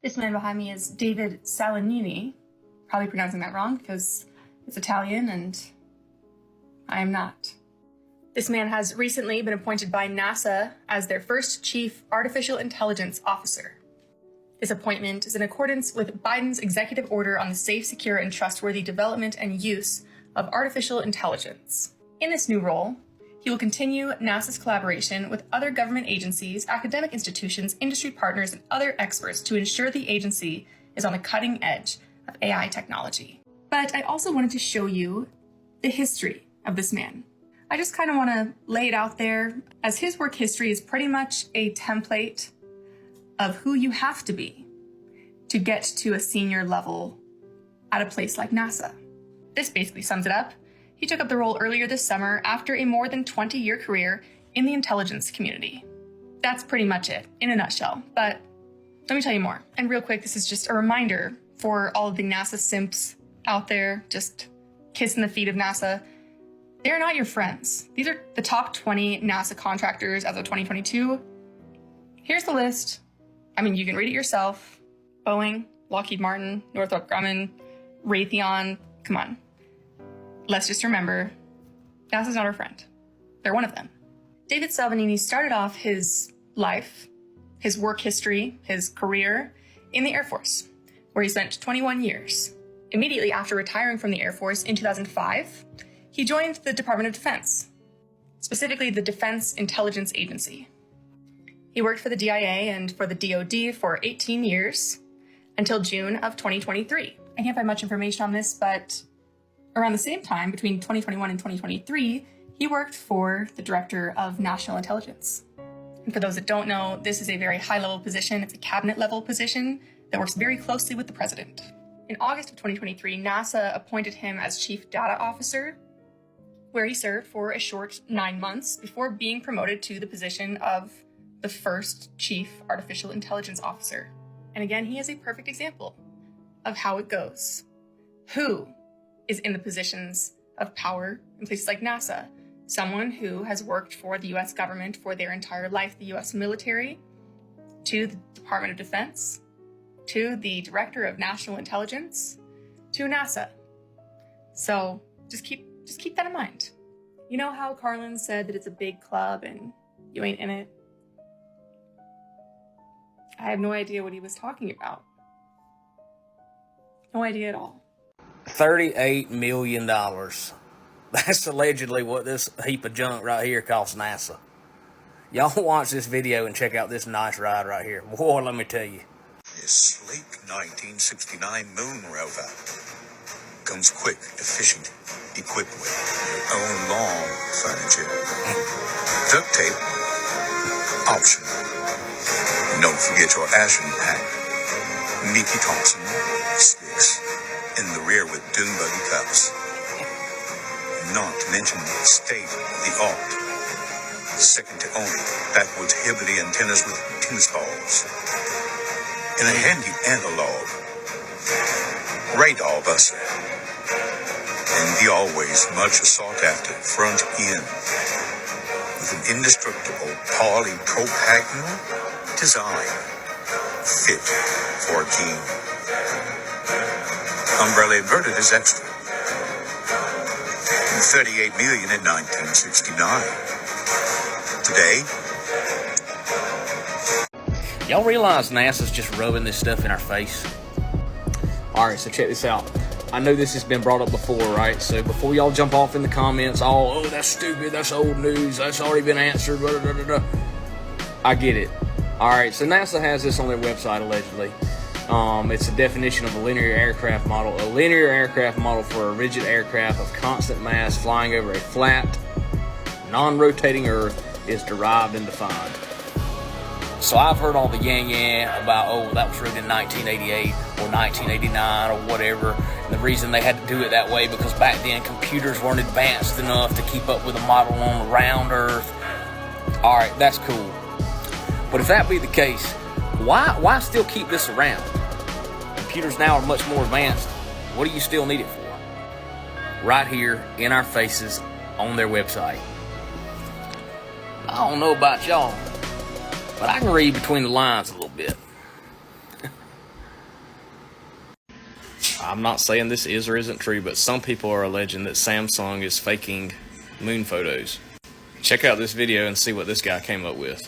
This man behind me is David Salanini. Probably pronouncing that wrong because it's Italian and I am not. This man has recently been appointed by NASA as their first Chief Artificial Intelligence Officer. This appointment is in accordance with Biden's executive order on the safe, secure, and trustworthy development and use of artificial intelligence. In this new role, he will continue NASA's collaboration with other government agencies, academic institutions, industry partners, and other experts to ensure the agency is on the cutting edge of AI technology. But I also wanted to show you the history of this man. I just kind of want to lay it out there, as his work history is pretty much a template of who you have to be to get to a senior level at a place like NASA. This basically sums it up. He took up the role earlier this summer after a more than 20-year career in the intelligence community. That's pretty much it, in a nutshell, but let me tell you more. And real quick, this is just a reminder for all of the NASA simps out there, just kissing the feet of NASA. They're not your friends. These are the top 20 NASA contractors as of 2022. Here's the list. I mean, you can read it yourself. Boeing, Lockheed Martin, Northrop Grumman, Raytheon, come on. Let's just remember, NASA's not our friend. They're one of them. David Salvanini started off his life, his work history, his career in the Air Force, where he spent 21 years. Immediately after retiring from the Air Force in 2005, he joined the Department of Defense, specifically the Defense Intelligence Agency. He worked for the DIA and for the DoD for 18 years until June of 2023. I can't find much information on this, but around the same time, between 2021 and 2023, he worked for the Director of National Intelligence. And for those that don't know, this is a very high-level position. It's a cabinet-level position that works very closely with the president. In August of 2023, NASA appointed him as Chief Data Officer, where he served for a short 9 months before being promoted to the position of the first Chief Artificial Intelligence Officer. And again, he is a perfect example of how it goes. Who is in the positions of power in places like NASA? Someone who has worked for the US government for their entire life, the US military, to the Department of Defense, to the Director of National Intelligence, to NASA. So just keep that in mind. You know how Carlin said that it's a big club and you ain't in it? I have no idea what he was talking about. No idea at all. $38 million. That's allegedly what this heap of junk right here costs NASA. Y'all watch this video and check out this nice ride right here. Boy, let me tell you. This sleek 1969 moon rover comes quick, efficient, equipped with your own lawn furniture. Duct tape, optional. Don't forget your action pack. Mickey Thompson sticks in the rear with dune buggy cups. Not to mention state-of-the-art, second to only backwards Hibbley antennas with tennis balls. And a handy analog radar buster. And the always much sought-after front end with an indestructible polypropyl design fit for a team. Umbrella inverted is extra. $38 million in 1969. Today, Y'all realize NASA's just rubbing this stuff in our face? Alright, so check this out. I know this has been brought up before, right? So before y'all jump off in the comments, oh, that's stupid, that's old news, that's already been answered, blah, blah, blah, blah. I get it. Alright, so NASA has this on their website, allegedly. It's a definition of a linear aircraft model. A linear aircraft model for a rigid aircraft of constant mass flying over a flat, non-rotating Earth is derived and defined. So I've heard all the yang about, oh, that was written in 1988 or 1989 or whatever. And the reason they had to do it that way because back then computers weren't advanced enough to keep up with a model on a round Earth. Alright, that's cool. But if that be the case, why still keep this around? Computers now are much more advanced. What do you still need it for? Right here in our faces on their website. I don't know about y'all, but I can read between the lines a little bit. I'm not saying this is or isn't true, but some people are alleging that Samsung is faking moon photos. Check out this video and see what this guy came up with.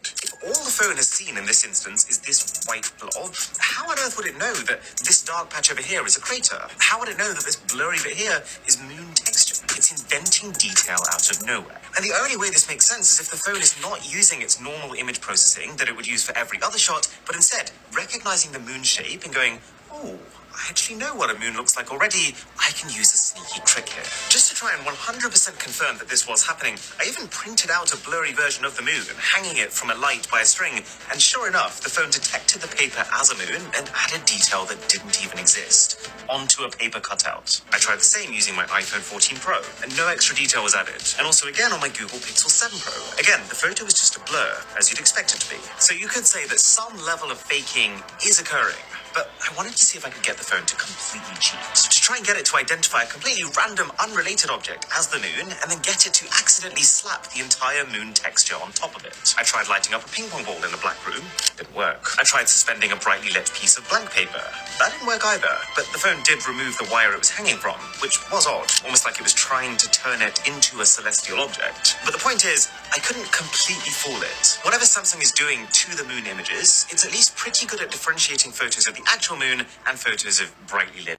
If all the phone has seen in this instance is this white blob, how on earth would it know that this dark patch over here is a crater? How would it know that this blurry bit here is moon texture? It's inventing detail out of nowhere. And the only way this makes sense is if the phone is not using its normal image processing that it would use for every other shot, but instead recognizing the moon shape and going, oh, I actually know what a moon looks like already. I can use a sneaky trick here. Just to try and 100% confirm that this was happening, I even printed out a blurry version of the moon, hanging it from a light by a string, and sure enough, the phone detected the paper as a moon and added detail that didn't even exist onto a paper cutout. I tried the same using my iPhone 14 Pro, and no extra detail was added. And also again on my Google Pixel 7 Pro. Again, the photo was just a blur, as you'd expect it to be. So you could say that some level of faking is occurring. But I wanted to see if I could get the phone to completely cheat. To try and get it to identify a completely random, unrelated object as the moon, and then get it to accidentally slap the entire moon texture on top of it. I tried lighting up a ping pong ball in a black room. Didn't work. I tried suspending a brightly lit piece of blank paper. That didn't work either. But the phone did remove the wire it was hanging from, which was odd. Almost like it was trying to turn it into a celestial object. But the point is, I couldn't completely fool it. Whatever Samsung is doing to the moon images, it's at least pretty good at differentiating photos of the actual moon and photos of brightly lit.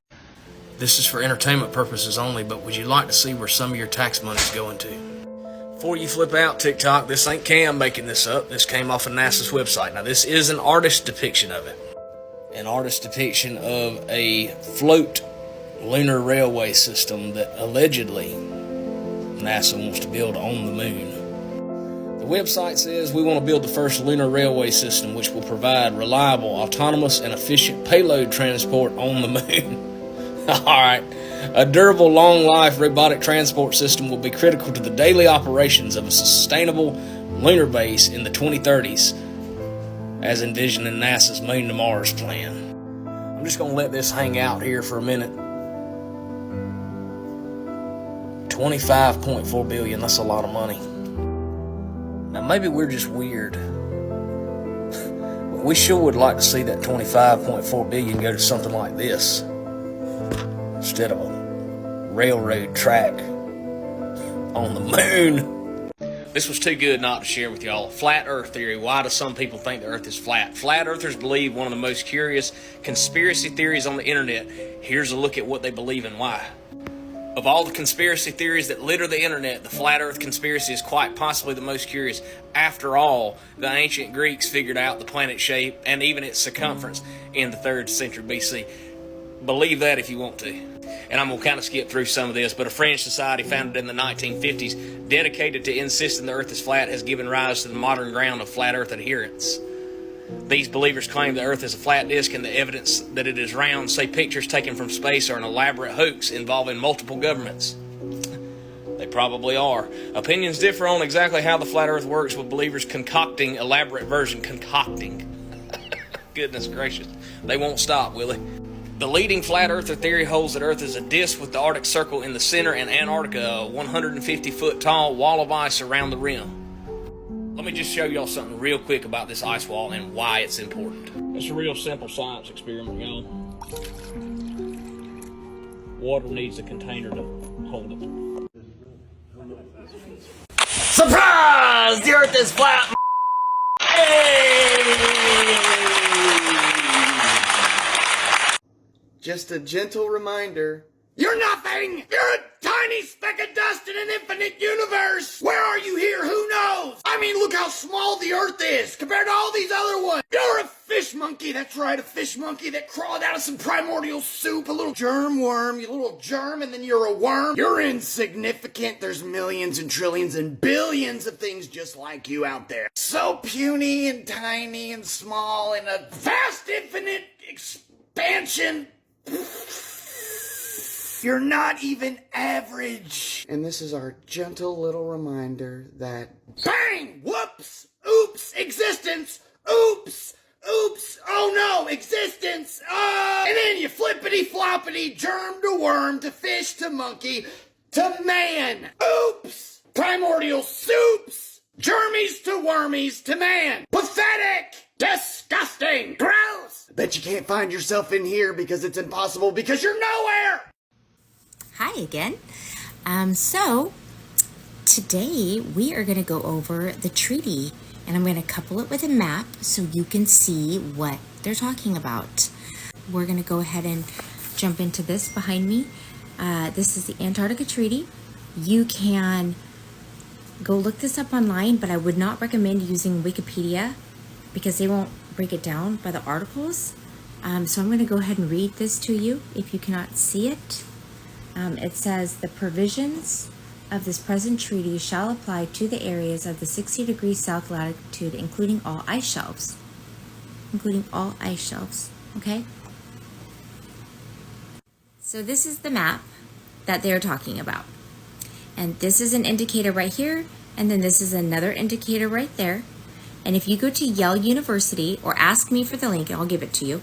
This is for entertainment purposes only, but would you like to see where some of your tax money's going to? Before you flip out, TikTok, this ain't Cam making this up. This came off of NASA's website. Now, this is an artist depiction of it. An artist depiction of a float lunar railway system that allegedly NASA wants to build on the moon. The website says we want to build the first lunar railway system which will provide reliable, autonomous, and efficient payload transport on the moon. Alright, a durable, long-life robotic transport system will be critical to the daily operations of a sustainable lunar base in the 2030s, as envisioned in NASA's Moon to Mars plan. I'm just going to let this hang out here for a minute. $25.4 billion, that's a lot of money. Now, maybe we're just weird. But we sure would like to see that $25.4 billion go to something like this instead of a railroad track on the moon. This was too good not to share with y'all. Flat Earth theory. Why do some people think the Earth is flat? Flat Earthers believe one of the most curious conspiracy theories on the internet. Here's a look at what they believe and why. Of all the conspiracy theories that litter the internet, the flat earth conspiracy is quite possibly the most curious. After all, the ancient Greeks figured out the planet's shape and even its circumference in the 3rd century BC. Believe that if you want to. And I'm going to kind of skip through some of this, but a French society founded in the 1950s dedicated to insisting the earth is flat has given rise to the modern ground of flat earth adherence. These believers claim the earth is a flat disk, and the evidence that it is round, say pictures taken from space, are an elaborate hoax involving multiple governments. They probably are. Opinions differ on exactly how the flat earth works, with believers concocting elaborate version. Goodness gracious. They won't stop, will they? The leading flat earther theory holds that Earth is a disk with the Arctic Circle in the center and Antarctica, a 150-foot tall wall of ice around the rim. Let me just show y'all something real quick about this ice wall and why it's important. It's a real simple science experiment, y'all. Water needs a container to hold it. Surprise! The Earth is flat! Just a gentle reminder. You're nothing! You're a tiny speck of dust in an infinite universe! Where are you here? Who knows? I mean, look how small the Earth is compared to all these other ones! You're a fish monkey, that's right, a fish monkey that crawled out of some primordial soup, a little germ worm, you little germ, and then you're a worm. You're insignificant. There's millions and trillions and billions of things just like you out there. So puny and tiny and small in a vast infinite expansion. You're not even average. And this is our gentle little reminder that bang! Whoops! Oops! Existence! Oops! Oops! Oh no! Existence! And then you flippity-floppity, germ to worm, to fish to monkey, to man! Oops! Primordial soups! Germies to wormies to man! Pathetic! Disgusting! Gross! Bet you can't find yourself in here because it's impossible because you're nowhere! Hi again. So today we are going to go over the treaty, and I'm going to couple it with a map so you can see what they're talking about. We're going to go ahead and jump into this behind me. This is the Antarctica Treaty. You can go look this up online, but I would not recommend using Wikipedia because they won't break it down by the articles. So I'm going to go ahead and read this to you if you cannot see it. It says, the provisions of this present treaty shall apply to the areas of the 60 degrees south latitude, including all ice shelves. Including all ice shelves, okay? So this is the map that they're talking about. And this is an indicator right here, and then this is another indicator right there. And if you go to Yale University or ask me for the link, I'll give it to you.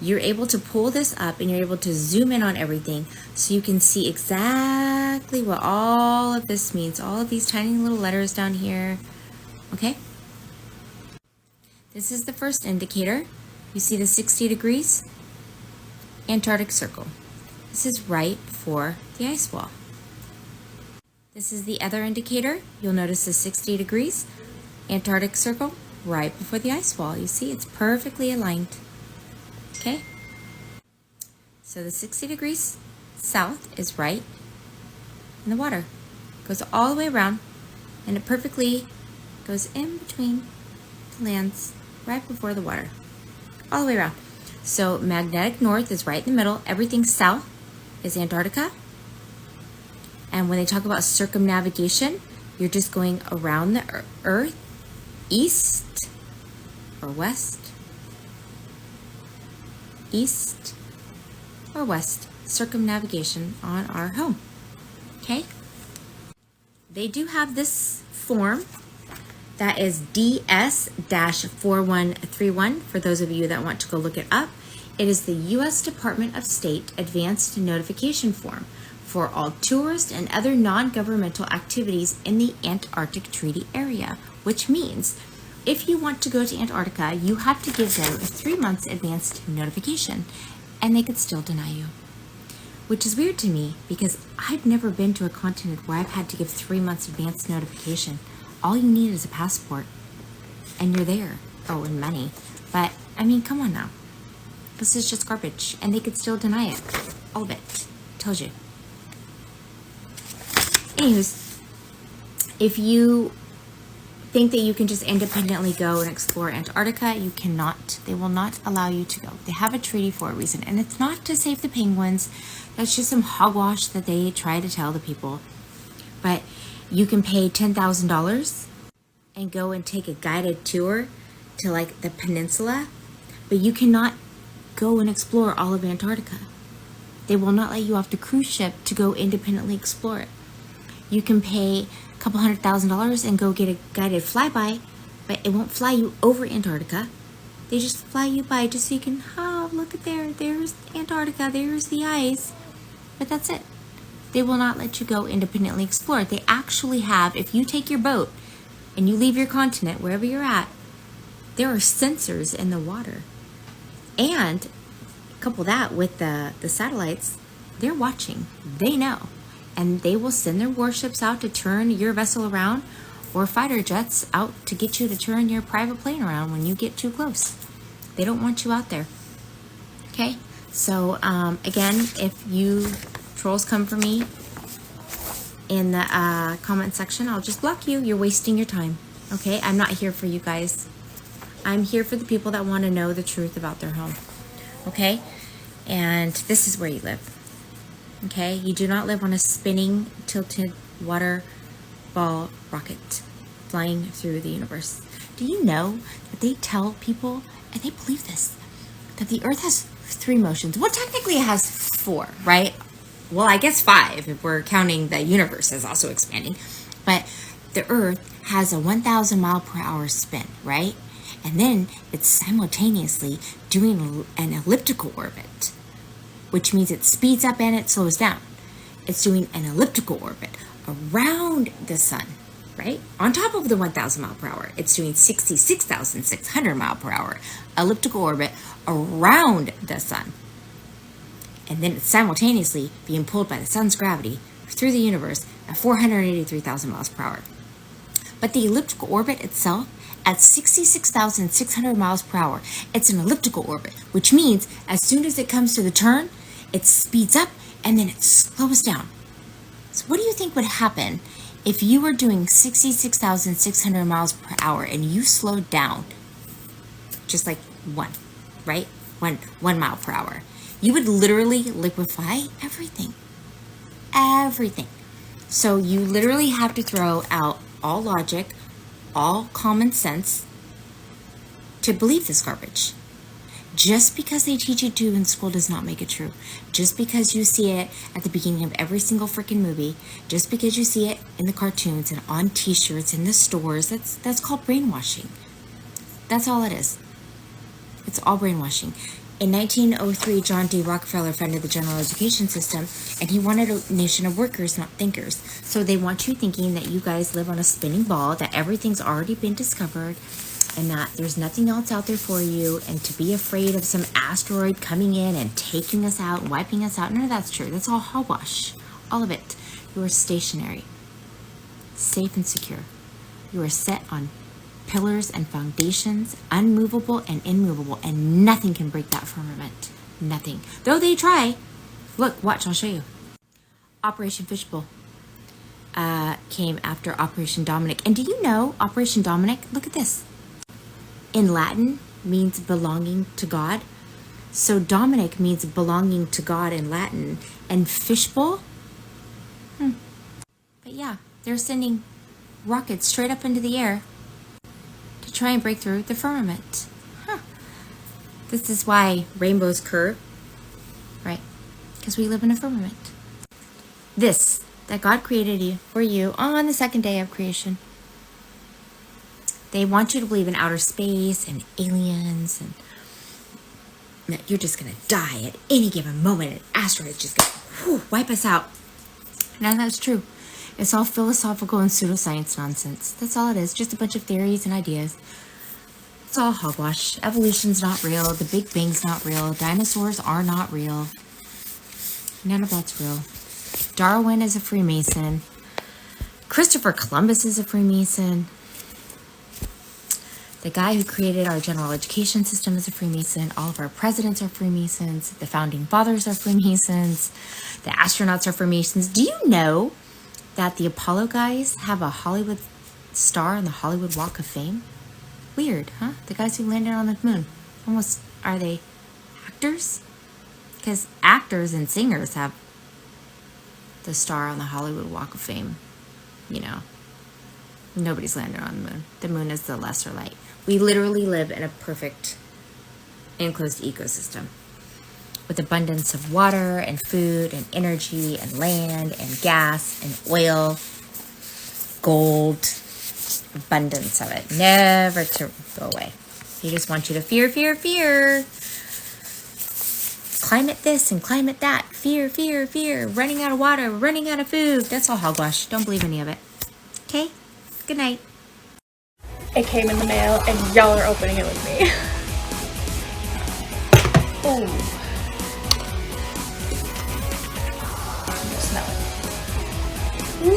You're able to pull this up and you're able to zoom in on everything so you can see exactly what all of this means. All of these tiny little letters down here, okay? This is the first indicator. You see the 60 degrees? Antarctic Circle. This is right for the ice wall. This is the other indicator. You'll notice the 60 degrees, Antarctic Circle, right before the ice wall. You see, it's perfectly aligned. Okay? So the 60 degrees south is right in the water. Goes all the way around, and it perfectly goes in between the lands right before the water. All the way around. So magnetic north is right in the middle. Everything south is Antarctica. And when they talk about circumnavigation, you're just going around the Earth, east or west, east or west, circumnavigation on our home, okay? They do have this form that is DS-4131 for those of you that want to go look it up. It is the U.S. Department of State Advanced Notification Form for all tourist and other non-governmental activities in the Antarctic Treaty Area, which means if you want to go to Antarctica, you have to give them a 3 months advanced notification, and they could still deny you. Which is weird to me because I've never been to a continent where I've had to give 3 months advanced notification. All you need is a passport, and you're there. Oh, and money. But, I mean, come on now. This is just garbage, and they could still deny it. All of it. Tells you. Anyways, if you think that you can just independently go and explore Antarctica, you cannot. They will not allow you to go. They have a treaty for a reason, and it's not to save the penguins. That's just some hogwash that they try to tell the people. But you can pay $10,000 and go and take a guided tour to like the peninsula, but you cannot go and explore all of Antarctica. They will not let you off the cruise ship to go independently explore it. You can pay a couple $100,000 and go get a guided flyby, but it won't fly you over Antarctica. They just fly you by just so you can, oh, look at there's Antarctica, there's the ice. But that's it. They will not let you go independently explore it. They actually have, if you take your boat and you leave your continent, wherever you're at, there are sensors in the water. And couple that with the satellites, they're watching. They know. And they will send their warships out to turn your vessel around, or fighter jets out to get you to turn your private plane around when you get too close. They don't want you out there. Okay? So, again, if you trolls come for me in the comment section, I'll just block you. You're wasting your time. Okay? I'm not here for you guys. I'm here for the people that want to know the truth about their home. Okay? And this is where you live. Okay? You do not live on a spinning, tilted water ball rocket flying through the universe. Do you know that they tell people, and they believe this, that the Earth has 3 motions? Well, technically it has 4, right? Well, I guess 5 if we're counting the universe as also expanding. But the Earth has a 1,000 mile per hour spin, right? And then it's simultaneously doing an elliptical orbit, which means it speeds up and it slows down. It's doing an elliptical orbit around the sun. right? On top of the 1,000 mile per hour, it's doing 66,600 mile per hour elliptical orbit around the sun. And then it's simultaneously being pulled by the sun's gravity through the universe at 483,000 miles per hour. But the elliptical orbit itself, at 66,600 miles per hour, it's an elliptical orbit, which means as soon as it comes to the turn, it speeds up and then it slows down. So what do you think would happen if you were doing 66,600 miles per hour and you slowed down just like one mile per hour? You would literally liquefy everything. Everything. So you literally have to throw out all logic, all common sense to believe this garbage. Just because they teach you to in school does not make it true. Just because you see it at the beginning of every single freaking movie, just because you see it in the cartoons and on t-shirts in the stores, that's called brainwashing. That's all it is. It's all brainwashing. In 1903, John D. Rockefeller founded the general education system, and he wanted a nation of workers, not thinkers. So they want you thinking that you guys live on a spinning ball, that everything's already been discovered, and that there's nothing else out there for you, and to be afraid of some asteroid coming in and taking us out, wiping us out. None of that's true. That's all hogwash. All of it. You are stationary, safe and secure. You are set on pillars and foundations, unmovable and immovable, and nothing can break that firmament. Nothing. Though they try. Look, watch, I'll show you. Operation Fishbowl came after Operation Dominic. And do you know Operation Dominic? Look at this. In Latin means belonging to God. So Dominic means belonging to God in Latin. And Fishbowl? But yeah, they're sending rockets straight up into the air to try and break through the firmament. This is why rainbows curve, right? Because we live in a firmament. This, that God created you for you on the second day of creation. They want you to believe in outer space and aliens and that you're just going to die at any given moment and asteroids just going to wipe us out. None of that's true. It's all philosophical and pseudoscience nonsense. That's all it is. Just a bunch of theories and ideas. It's all hogwash. Evolution's not real. The Big Bang's not real. Dinosaurs are not real. None of that's real. Darwin is a Freemason. Christopher Columbus is a Freemason. The guy who created our general education system is a Freemason. All of our presidents are Freemasons. The founding fathers are Freemasons. The astronauts are Freemasons. Do you know that the Apollo guys have a Hollywood star on the Hollywood Walk of Fame? Weird, huh? The guys who landed on the moon. Almost, are they actors? Because actors and singers have the star on the Hollywood Walk of Fame. You know, nobody's landed on the moon. The moon is the lesser light. We literally live in a perfect enclosed ecosystem with abundance of water and food and energy and land and gas and oil, gold, abundance of it, never to go away. They just want you to fear, fear, fear. Climate this and climate that. Fear, fear, fear. Running out of water, running out of food. That's all hogwash. Don't believe any of it. Okay? Good night. It came in the mail and y'all are opening it with me. Oh. Smell it. Woo!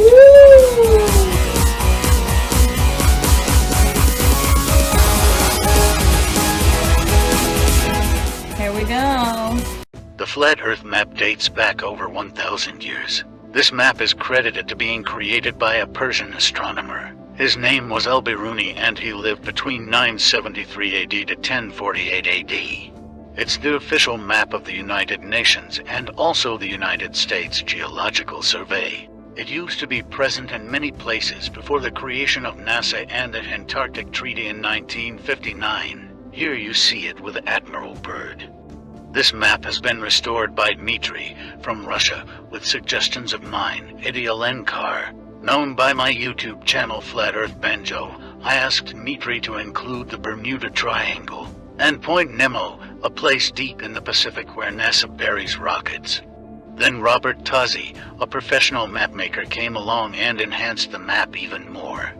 Here we go. The flat Earth map dates back over 1,000 years. This map is credited to being created by a Persian astronomer. His name was Al-Biruni and he lived between 973 AD to 1048 AD. It's the official map of the United Nations and also the United States Geological Survey. It used to be present in many places before the creation of NASA and the Antarctic Treaty in 1959. Here you see it with Admiral Byrd. This map has been restored by Dmitry from Russia with suggestions of mine, Eddie Alenkar. Known by my YouTube channel Flat Earth Banjo, I asked Dmitry to include the Bermuda Triangle and Point Nemo, a place deep in the Pacific where NASA buries rockets. Then Robert Tozzi, a professional mapmaker, came along and enhanced the map even more.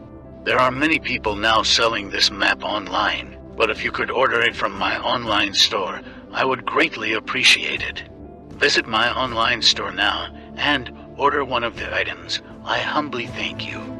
There are many people now selling this map online, but if you could order it from my online store, I would greatly appreciate it. Visit my online store now and order one of the items. I humbly thank you.